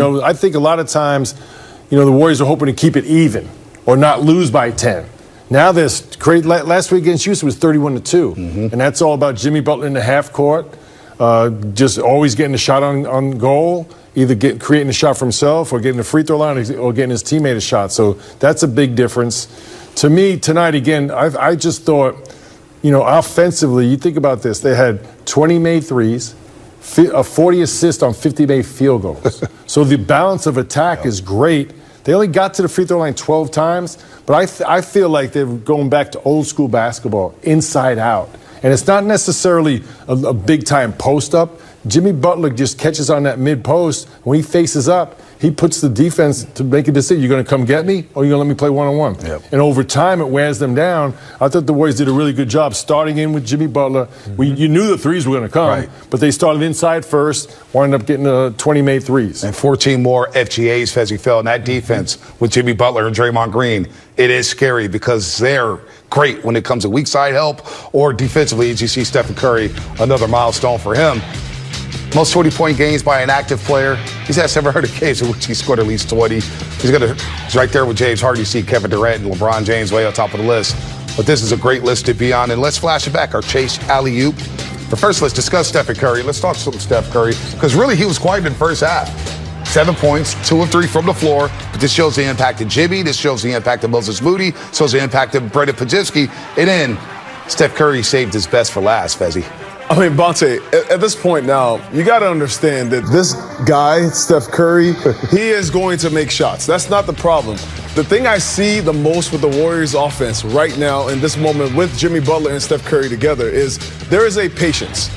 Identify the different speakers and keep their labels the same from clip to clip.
Speaker 1: I think a lot of times, the Warriors are hoping to keep it even or not lose by 10. Now this great last week against Houston was 31-2, and that's all about Jimmy Butler in the half court, just always getting a shot on goal, either creating a shot for himself or getting a free throw line or getting his teammate a shot. So that's a big difference. To me, tonight, again, I just thought, offensively, you think about this. They had 20 made threes, 40 assists on 50 made field goals. So the balance of attack is great. They only got to the free throw line 12 times, but I feel like they're going back to old school basketball, inside out. And it's not necessarily a big-time post-up. Jimmy Butler just catches on that mid-post. When he faces up, he puts the defense to make a decision. You're going to come get me, or you're going to let me play one-on-one? Yep. And over time, it wears them down. I thought the Warriors did a really good job starting in with Jimmy Butler. You knew the threes were going to come, but they started inside first, wound up getting 20 made threes.
Speaker 2: And 14 more FGAs, Fezzi fell in that defense with Jimmy Butler and Draymond Green. It is scary because they're great when it comes to weak side help or defensively. As you see Steph Curry, another milestone for him. Most 20-point games by an active player. He's had 700 games in which he scored at least 20. He's right there with James Harden. You see Kevin Durant and LeBron James way on top of the list. But this is a great list to be on. And let's flash it back. Our Chase alley-oop. But first, let's discuss Steph Curry. Let's talk some Steph Curry because really he was quiet in the first half. 7 points, 2 of 3 from the floor. But this shows the impact of Jimmy. This shows the impact of Moses Moody. Shows the impact of Brendan Pajitsky. And then Steph Curry saved his best for last, Fezzi.
Speaker 3: I mean, Bonte, at this point now, you got to understand that this guy, Steph Curry, he is going to make shots. That's not the problem. The thing I see the most with the Warriors offense right now in this moment with Jimmy Butler and Steph Curry together is there is a patience.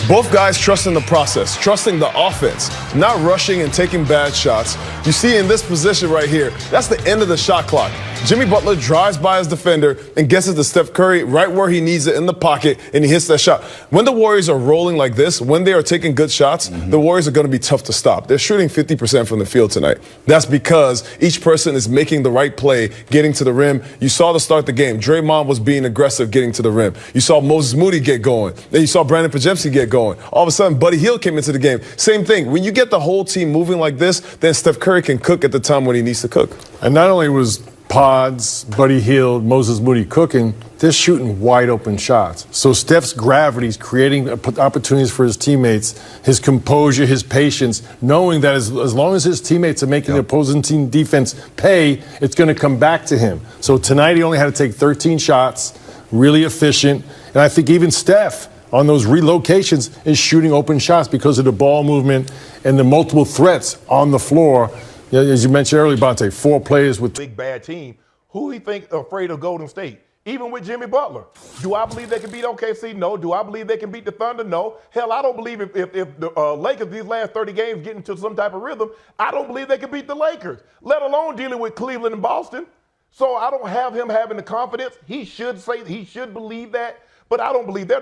Speaker 3: Both guys trusting the process, trusting the offense, not rushing and taking bad shots. You see in this position right here, that's the end of the shot clock. Jimmy Butler drives by his defender and gets it to Steph Curry right where he needs it in the pocket, and he hits that shot. When the Warriors are rolling like this, when they are taking good shots, the Warriors are going to be tough to stop. They're shooting 50% from the field tonight. That's because each person is making the right play, getting to the rim. You saw to start the game, Draymond was being aggressive getting to the rim. You saw Moses Moody get going. Then you saw Brandon Pajitsky get going. All of a sudden, Buddy Hield came into the game. Same thing. When you get the whole team moving like this, then Steph Curry can cook at the time when he needs to cook.
Speaker 1: And not only was Pods, Buddy Hield, Moses Moody cooking, they're shooting wide open shots. So Steph's gravity is creating opportunities for his teammates, his composure, his patience, knowing that as long as his teammates are making the opposing team defense pay, it's going to come back to him. So tonight he only had to take 13 shots, really efficient. And I think even Steph on those relocations is shooting open shots because of the ball movement and the multiple threats on the floor. As you mentioned earlier, Bonte, 4 players with
Speaker 4: big bad team. Who he think afraid of Golden State? Even with Jimmy Butler. Do I believe they can beat OKC? No. Do I believe they can beat the Thunder? No. Hell, I don't believe if the Lakers these last 30 games get into some type of rhythm, I don't believe they can beat the Lakers, let alone dealing with Cleveland and Boston. So I don't have him having the confidence. He should believe that. But I don't believe I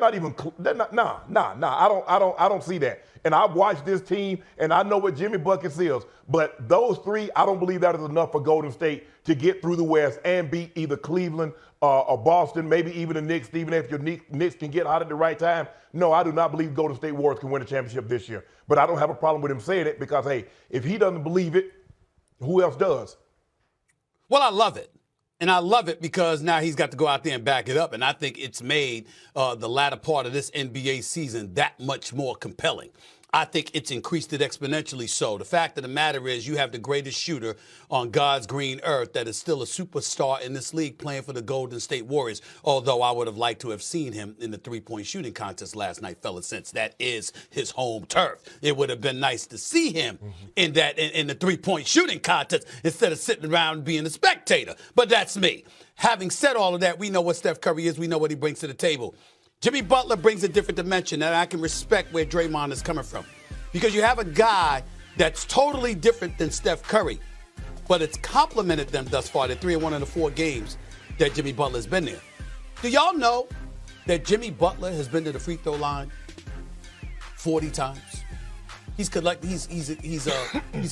Speaker 4: don't see that. And I've watched this team, and I know what Jimmy Buckets is. But those 3, I don't believe that is enough for Golden State to get through the West and beat either Cleveland or Boston, maybe even the Knicks, even if your Knicks can get hot at the right time. No, I do not believe Golden State Warriors can win a championship this year. But I don't have a problem with him saying it because, hey, if he doesn't believe it, who else does?
Speaker 5: Well, I love it. And I love it because now he's got to go out there and back it up. And I think it's made the latter part of this NBA season that much more compelling. I think it's increased it exponentially so. The fact of the matter is you have the greatest shooter on God's green earth that is still a superstar in this league playing for the Golden State Warriors, although I would have liked to have seen him in the three-point shooting contest last night, fellas, since that is his home turf. It would have been nice to see him in the three-point shooting contest instead of sitting around being a spectator. But that's me. Having said all of that, we know what Steph Curry is. We know what he brings to the table. Jimmy Butler brings a different dimension, and I can respect where Draymond is coming from. Because you have a guy that's totally different than Steph Curry, but it's complemented them thus far. They're 3-1 in the 4 games that Jimmy Butler's been there. Do y'all know that Jimmy Butler has been to the free throw line 40 times? He's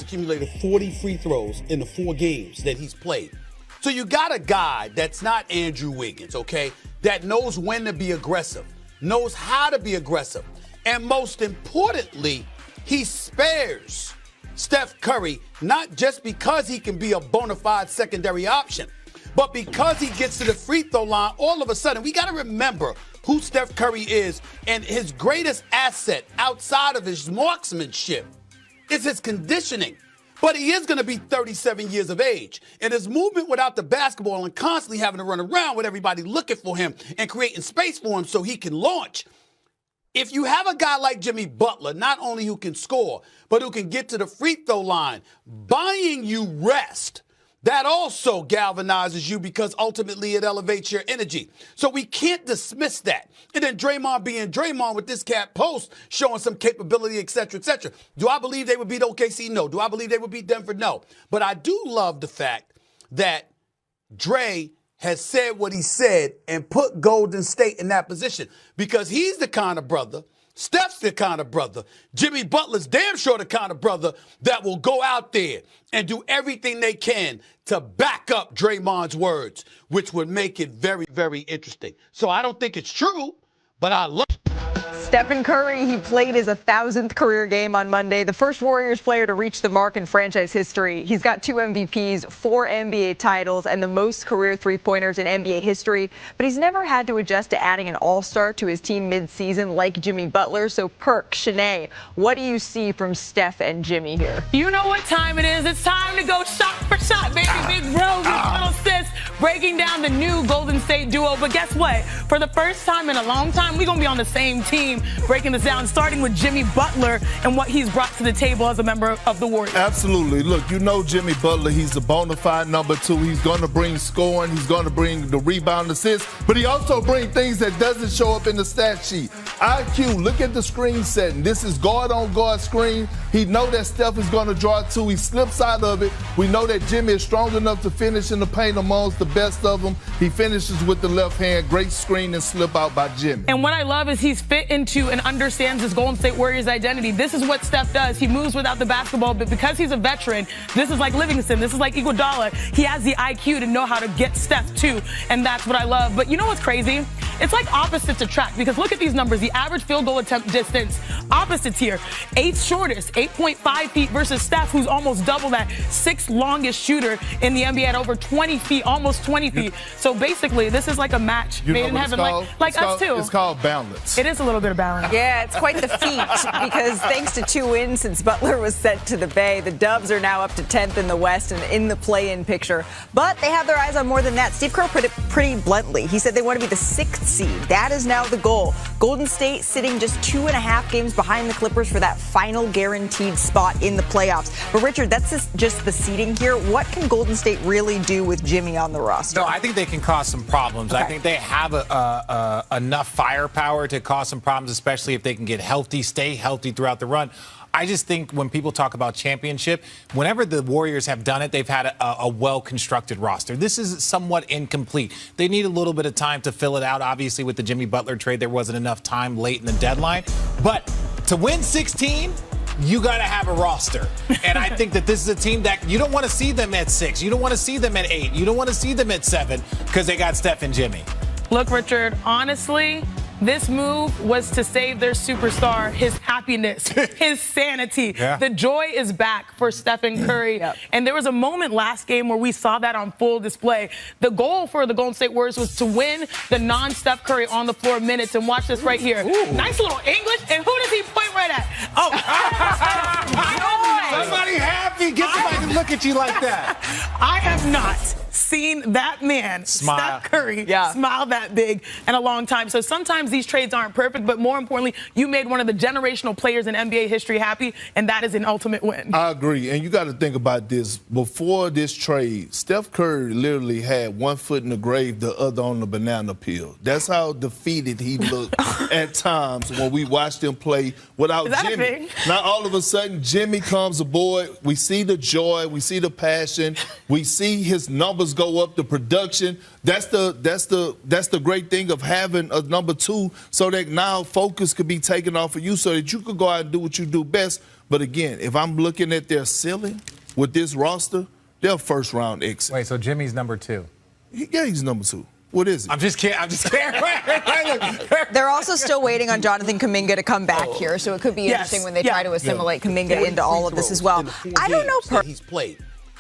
Speaker 5: accumulated 40 free throws in the 4 games that he's played. So you got a guy that's not Andrew Wiggins, okay, that knows when to be aggressive, knows how to be aggressive, and most importantly, he spares Steph Curry, not just because he can be a bona fide secondary option, but because he gets to the free throw line, all of a sudden, we got to remember who Steph Curry is, and his greatest asset outside of his marksmanship is his conditioning. But he is going to be 37 years of age. And his movement without the basketball and constantly having to run around with everybody looking for him and creating space for him so he can launch. If you have a guy like Jimmy Butler, not only who can score, but who can get to the free throw line, buying you rest, that also galvanizes you because ultimately it elevates your energy. So we can't dismiss that. And then Draymond being Draymond with this cat post showing some capability, et cetera, et cetera. Do I believe they would beat OKC? No. Do I believe they would beat Denver? No. But I do love the fact that Dre has said what he said and put Golden State in that position because he's the kind of brother, Steph's the kind of brother, Jimmy Butler's damn sure the kind of brother that will go out there and do everything they can to back up Draymond's words, which would make it very, very interesting. So I don't think it's true, but I love
Speaker 6: Stephen Curry, he played his 1,000th career game on Monday, the first Warriors player to reach the mark in franchise history. He's got 2 MVPs, 4 NBA titles, and the most career three-pointers in NBA history. But he's never had to adjust to adding an all-star to his team mid-season like Jimmy Butler. So, Perk, Shanae, what do you see from Steph and Jimmy here?
Speaker 7: You know what time it is. It's time to go shot for shot, baby. Big bro, big little sis, breaking down the new Golden State duo. But guess what? For the first time in a long time, we're going to be on the same team. Breaking this down, starting with Jimmy Butler and what he's brought to the table as a member of the Warriors.
Speaker 8: Absolutely. Look, you know Jimmy Butler, he's a bona fide number 2. He's going to bring scoring. He's going to bring the rebound assist. But he also brings things that doesn't show up in the stat sheet. IQ, look at the screen setting. This is guard-on-guard screen. He know that Steph is going to draw 2. He slips out of it. We know that Jimmy is strong enough to finish in the paint amongst the best of them. He finishes with the left hand. Great screen and slip out by Jimmy.
Speaker 7: And what I love is he's fit into and understands his Golden State Warriors identity. This is what Steph does. He moves without the basketball, but because he's a veteran, this is like Livingston. This is like Iguodala. He has the IQ to know how to get Steph too, and that's what I love. But you know what's crazy? It's like opposites attract because look at these numbers. The average field goal attempt distance, opposites here. 8th shortest, 8.5 feet versus Steph, who's almost double that. 6th longest shooter in the NBA at over 20 feet, almost 20 feet. So basically, this is like a match made in heaven, like us too.
Speaker 8: It's called balance.
Speaker 7: It is a little bit of balance.
Speaker 6: Yeah, it's quite the feat because thanks to 2 wins since Butler was sent to the Bay, the Dubs are now up to 10th in the West and in the play-in picture. But they have their eyes on more than that. Steve Kerr put it pretty bluntly. He said they want to be the 6th seed. That is now the goal. Golden State sitting just 2.5 games behind the Clippers for that final guaranteed spot in the playoffs. But Richard, that's just the seeding here. What can Golden State really do with Jimmy on the roster?
Speaker 9: No, I think they can cause some problems.
Speaker 6: Okay.
Speaker 9: I think they have enough firepower to cause some problems, especially if they can get healthy, stay healthy throughout the run. I just think when people talk about championship, whenever the Warriors have done it, they've had a well-constructed roster. This is somewhat incomplete. They need a little bit of time to fill it out. Obviously, with the Jimmy Butler trade, there wasn't enough time late in the deadline. But to win 16, you got to have a roster. And I think that this is a team that you don't want to see them at 6. You don't want to see them at 8. You don't want to see them at 7 because they got Steph and Jimmy.
Speaker 7: Look, Richard, honestly, this move was to save their superstar, his happiness, his sanity. Yeah. The joy is back for Stephen Curry. Yep. And there was a moment last game where we saw that on full display. The goal for the Golden State Warriors was to win the non-Steph Curry on the floor minutes. And watch this right here. Ooh. Nice little English. And who does he point right at? Oh,
Speaker 9: somebody happy. Get somebody to look at you like that.
Speaker 7: I have not seen that man,
Speaker 9: smile.
Speaker 7: Steph Curry, smile that big in a long time. So sometimes these trades aren't perfect, but more importantly, you made one of the generational players in NBA history happy, and that is an ultimate win.
Speaker 8: I agree. And you got to think about this. Before this trade, Steph Curry literally had one foot in the grave, the other on the banana peel. That's how defeated he looked at times when we watched him play without Jimmy. Now all of a sudden, Jimmy comes aboard. We see the joy. We see the passion. We see his numbers go up, the production. That's the great thing of having a number 2, so that now focus could be taken off of you, so that you could go out and do what you do best. But again, if I'm looking at their ceiling with this roster, they're first round exit.
Speaker 9: Wait, so Jimmy's number 2?
Speaker 8: Yeah, he's number 2. What is it?
Speaker 9: I'm just kidding.
Speaker 6: They're also still waiting on Jonathan Kuminga to come back here, so it could be interesting when they try to assimilate Kuminga into all of this as well. I don't know.
Speaker 5: That he's played.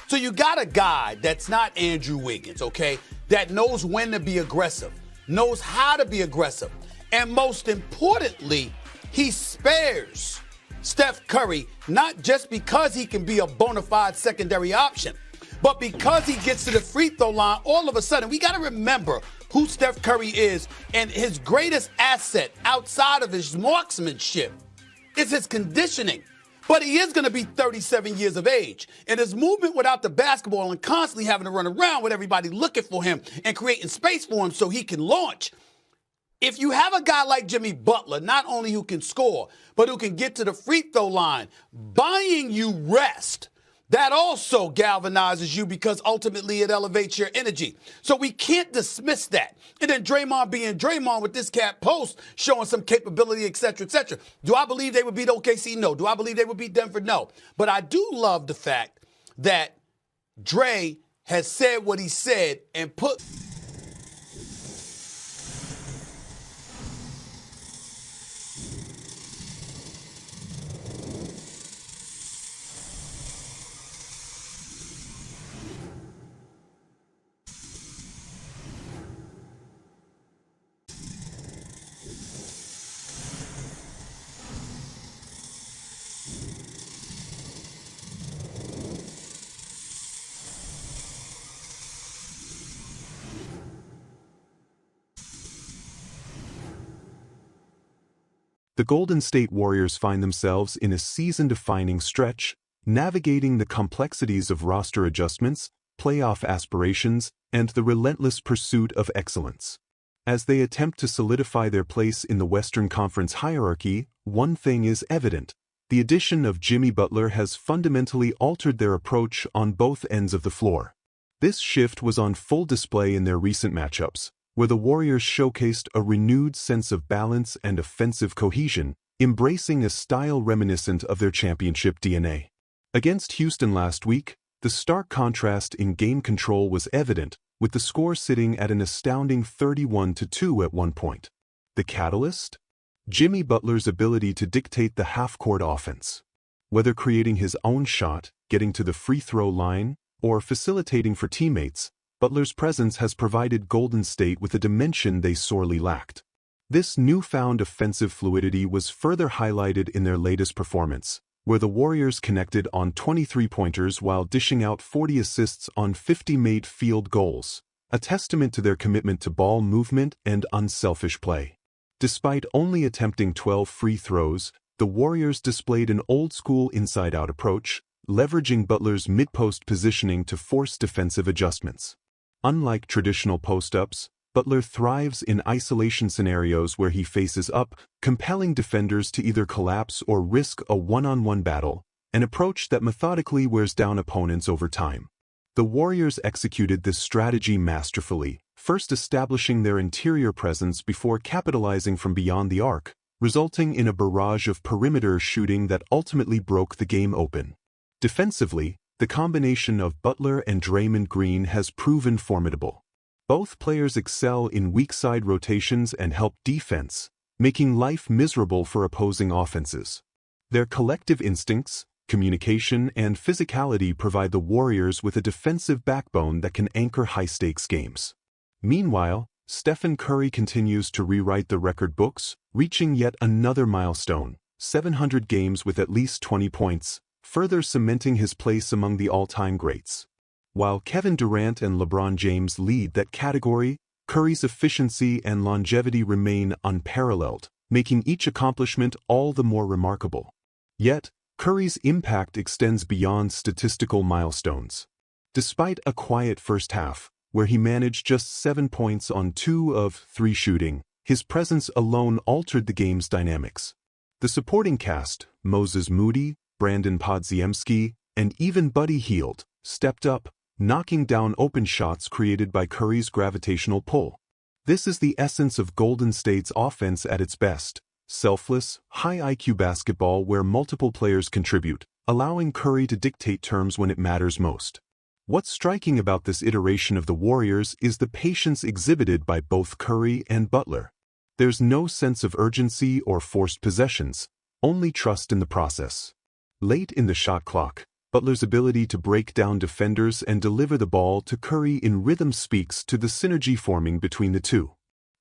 Speaker 5: So you got a guy that's not Andrew Wiggins, okay, that knows when to be aggressive, knows how to be aggressive, and most importantly, he spares Steph Curry, not just because he can be a bona fide secondary option, but because he gets to the free throw line, all of a sudden, we got to remember who Steph Curry is, and his greatest asset outside of his marksmanship is his conditioning. But he is going to be 37 years of age. And his movement without the basketball and constantly having to run around with everybody looking for him and creating space for him so he can launch. If you have a guy like Jimmy Butler, not only who can score, but who can get to the free throw line, buying you rest, that also galvanizes you because ultimately it elevates your energy. So we can't dismiss that. And then Draymond being Draymond with this cat post showing some capability, et cetera, et cetera. Do I believe they would beat OKC? No. Do I believe they would beat Denver? No. But I do love the fact that Dre has said what he said and put...
Speaker 10: The Golden State Warriors find themselves in a season-defining stretch, navigating the complexities of roster adjustments, playoff aspirations, and the relentless pursuit of excellence. As they attempt to solidify their place in the Western Conference hierarchy, one thing is evident. The addition of Jimmy Butler has fundamentally altered their approach on both ends of the floor. This shift was on full display in their recent matchups, where the Warriors showcased a renewed sense of balance and offensive cohesion, embracing a style reminiscent of their championship DNA. Against Houston last week, the stark contrast in game control was evident, with the score sitting at an astounding 31-2 at one point. The catalyst? Jimmy Butler's ability to dictate the half-court offense. Whether creating his own shot, getting to the free throw line, or facilitating for teammates, Butler's presence has provided Golden State with a dimension they sorely lacked. This newfound offensive fluidity was further highlighted in their latest performance, where the Warriors connected on 23-pointers while dishing out 40 assists on 50 made field goals, a testament to their commitment to ball movement and unselfish play. Despite only attempting 12 free throws, the Warriors displayed an old-school inside-out approach, leveraging Butler's mid-post positioning to force defensive adjustments. Unlike traditional post-ups, Butler thrives in isolation scenarios where he faces up, compelling defenders to either collapse or risk a one-on-one battle, an approach that methodically wears down opponents over time. The Warriors executed this strategy masterfully, first establishing their interior presence before capitalizing from beyond the arc, resulting in a barrage of perimeter shooting that ultimately broke the game open. Defensively, the combination of Butler and Draymond Green has proven formidable. Both players excel in weak-side rotations and help defense, making life miserable for opposing offenses. Their collective instincts, communication, and physicality provide the Warriors with a defensive backbone that can anchor high-stakes games. Meanwhile, Stephen Curry continues to rewrite the record books, reaching yet another milestone, 700 games with at least 20 points, further cementing his place among the all-time greats. While Kevin Durant and LeBron James lead that category, Curry's efficiency and longevity remain unparalleled, making each accomplishment all the more remarkable. Yet, Curry's impact extends beyond statistical milestones. Despite a quiet first half, where he managed just 7 points on 2 of 3 shooting, his presence alone altered the game's dynamics. The supporting cast, Moses Moody, Brandon Podziemski, and even Buddy Hield, stepped up, knocking down open shots created by Curry's gravitational pull. This is the essence of Golden State's offense at its best: selfless, high-IQ basketball where multiple players contribute, allowing Curry to dictate terms when it matters most. What's striking about this iteration of the Warriors is the patience exhibited by both Curry and Butler. There's no sense of urgency or forced possessions, only trust in the process. Late in the shot clock, Butler's ability to break down defenders and deliver the ball to Curry in rhythm speaks to the synergy forming between the two.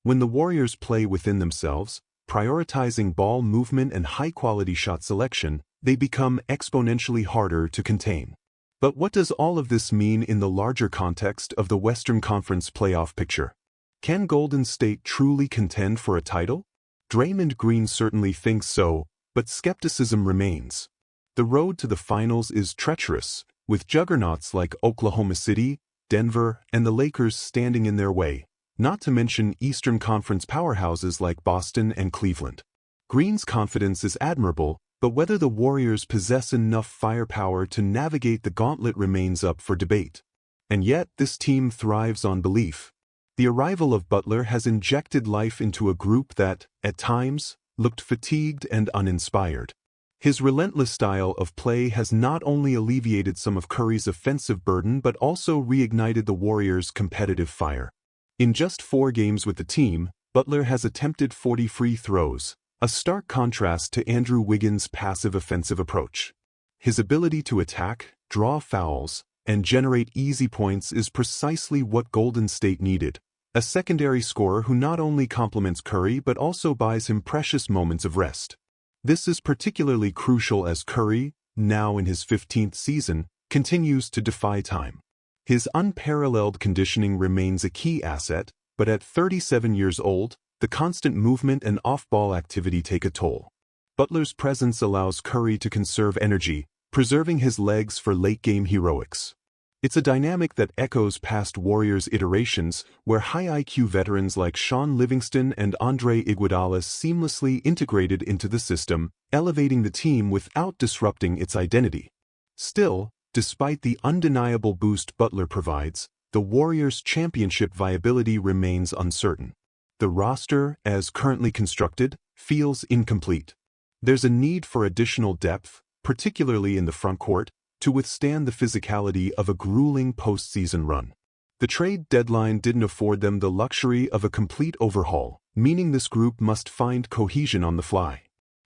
Speaker 10: When the Warriors play within themselves, prioritizing ball movement and high-quality shot selection, they become exponentially harder to contain. But what does all of this mean in the larger context of the Western Conference playoff picture? Can Golden State truly contend for a title? Draymond Green certainly thinks so, but skepticism remains. The road to the finals is treacherous, with juggernauts like Oklahoma City, Denver, and the Lakers standing in their way, not to mention Eastern Conference powerhouses like Boston and Cleveland. Green's confidence is admirable, but whether the Warriors possess enough firepower to navigate the gauntlet remains up for debate. And yet, this team thrives on belief. The arrival of Butler has injected life into a group that, at times, looked fatigued and uninspired. His relentless style of play has not only alleviated some of Curry's offensive burden but also reignited the Warriors' competitive fire. In just 4 games with the team, Butler has attempted 40 free throws, a stark contrast to Andrew Wiggins' passive offensive approach. His ability to attack, draw fouls, and generate easy points is precisely what Golden State needed, a secondary scorer who not only complements Curry but also buys him precious moments of rest. This is particularly crucial as Curry, now in his 15th season, continues to defy time. His unparalleled conditioning remains a key asset, but at 37 years old, the constant movement and off-ball activity take a toll. Butler's presence allows Curry to conserve energy, preserving his legs for late-game heroics. It's a dynamic that echoes past Warriors iterations, where high-IQ veterans like Sean Livingston and Andre Iguodala seamlessly integrated into the system, elevating the team without disrupting its identity. Still, despite the undeniable boost Butler provides, the Warriors' championship viability remains uncertain. The roster, as currently constructed, feels incomplete. There's a need for additional depth, particularly in the frontcourt, to withstand the physicality of a grueling postseason run. The trade deadline didn't afford them the luxury of a complete overhaul, meaning this group must find cohesion on the fly.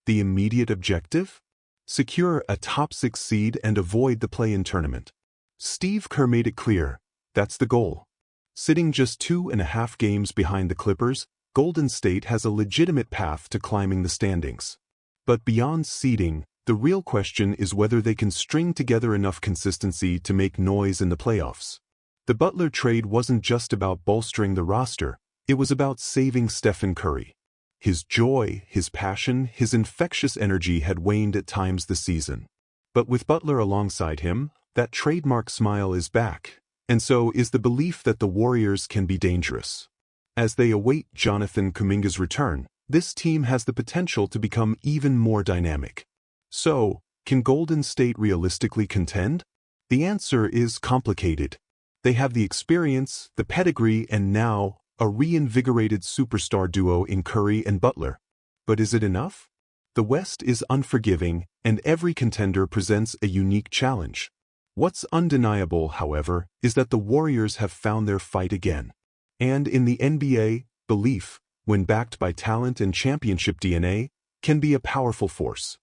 Speaker 10: The immediate objective? Secure a top 6 seed and avoid the play-in tournament. Steve Kerr made it clear, that's the goal. Sitting just 2.5 games behind the Clippers, Golden State has a legitimate path to climbing the standings. But beyond seeding, the real question is whether they can string together enough consistency to make noise in the playoffs. The Butler trade wasn't just about bolstering the roster, it was about saving Stephen Curry. His joy, his passion, his infectious energy had waned at times this season. But with Butler alongside him, that trademark smile is back, and so is the belief that the Warriors can be dangerous. As they await Jonathan Kuminga's return, this team has the potential to become even more dynamic. So, can Golden State realistically contend? The answer is complicated. They have the experience, the pedigree, and now, a reinvigorated superstar duo in Curry and Butler. But is it enough? The West is unforgiving, and every contender presents a unique challenge. What's undeniable, however, is that the Warriors have found their fight again. And in the NBA, belief, when backed by talent and championship DNA, can be a powerful force.